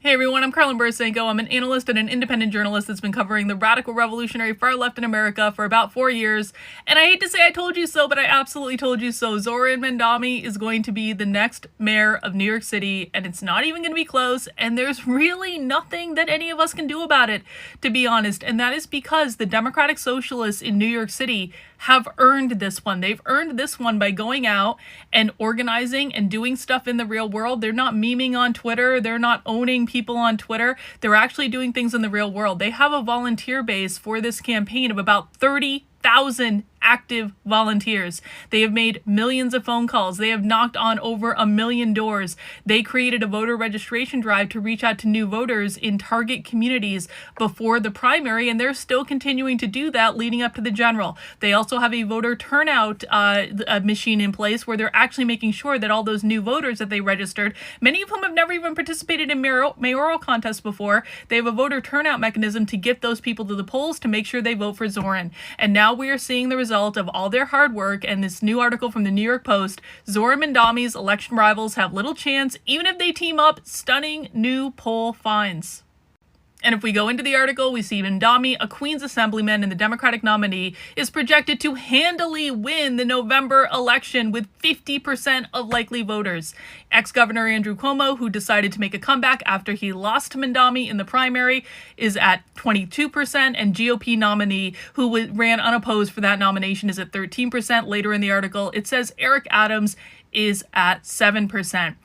Hey everyone, I'm Karlyn Borysenko. I'm an analyst and an independent journalist that's been covering the radical revolutionary far left in America for about 4 years. And I hate to say I told you so, but I absolutely told you so. Zohran Mamdani is going to be the next mayor of New York City, and it's not even going to be close, and there's really nothing that any of us can do about it, to be honest. And that is because the Democratic Socialists in New York City have earned this one. They've earned this one by going out and organizing and doing stuff in the real world. They're not memeing on Twitter. They're not owning people on Twitter. They're actually doing things in the real world. They have a volunteer base for this campaign of about 30,000 active volunteers. They have made millions of phone calls. They have knocked on over 1 million doors. They created a voter registration drive to reach out to new voters in target communities before the primary, and they're still continuing to do that leading up to the general. They also have a voter turnout machine in place where they're actually making sure that all those new voters that they registered, many of whom have never even participated in mayoral contests before, they have a voter turnout mechanism to get those people to the polls to make sure they vote for Zohran. And now we are seeing the result of all their hard work, and this new article from the New York Post, Zohran Mamdani's election rivals have little chance even if they team up. Stunning new poll finds. And if we go into the article, we see Mamdani, a Queens assemblyman and the Democratic nominee, is projected to handily win the November election with 50% of likely voters. Ex-Governor Andrew Cuomo, who decided to make a comeback after he lost to Mamdani in the primary, is at 22%, and GOP nominee, who ran unopposed for that nomination, is at 13%. Later in the article, it says Eric Adams is at 7%.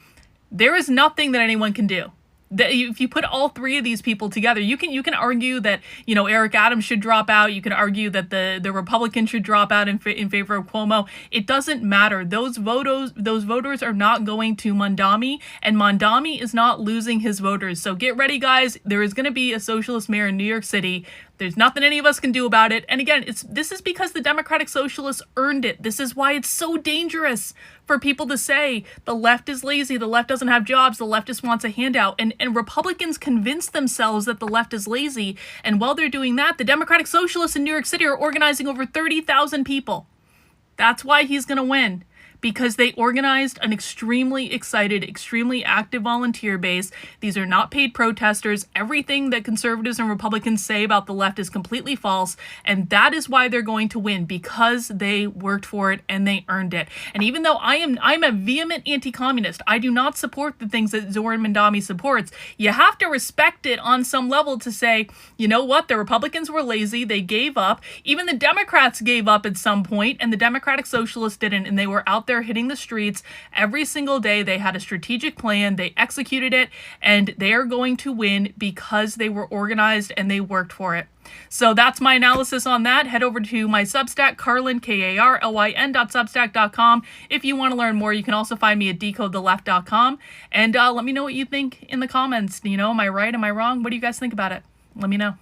There is nothing that anyone can do. If you put all three of these people together, you can argue that, Eric Adams should drop out. You can argue that the Republicans should drop out in favor of Cuomo. It doesn't matter. Those voters are not going to Mamdani, and Mamdani is not losing his voters. So get ready, guys. There is going to be a socialist mayor in New York City. There's nothing any of us can do about it. And again, this is because the Democratic Socialists earned it. This is why it's so dangerous for people to say the left is lazy, the left doesn't have jobs, the left just wants a handout. And Republicans convince themselves that the left is lazy. And while they're doing that, the Democratic Socialists in New York City are organizing over 30,000 people. That's why he's going to win. Because they organized an extremely excited, extremely active volunteer base. These are not paid protesters. Everything that conservatives and Republicans say about the left is completely false. And that is why they're going to win, because they worked for it and they earned it. And even though I'm a vehement anti-communist, I do not support the things that Zohran Mamdani supports. You have to respect it on some level to say, you know what, the Republicans were lazy, they gave up. Even the Democrats gave up at some point, and the Democratic Socialists didn't, and they were out there hitting the streets every single day. They had a strategic plan, they executed it, and they are going to win because they were organized and they worked for it. So that's my analysis on that. Head over to my Substack, Karlyn, Karlyn.substack.com. If you want to learn more, you can also find me at decodetheleft.com. And let me know what you think in the comments. Am I right? Am I wrong? What do you guys think about it? Let me know.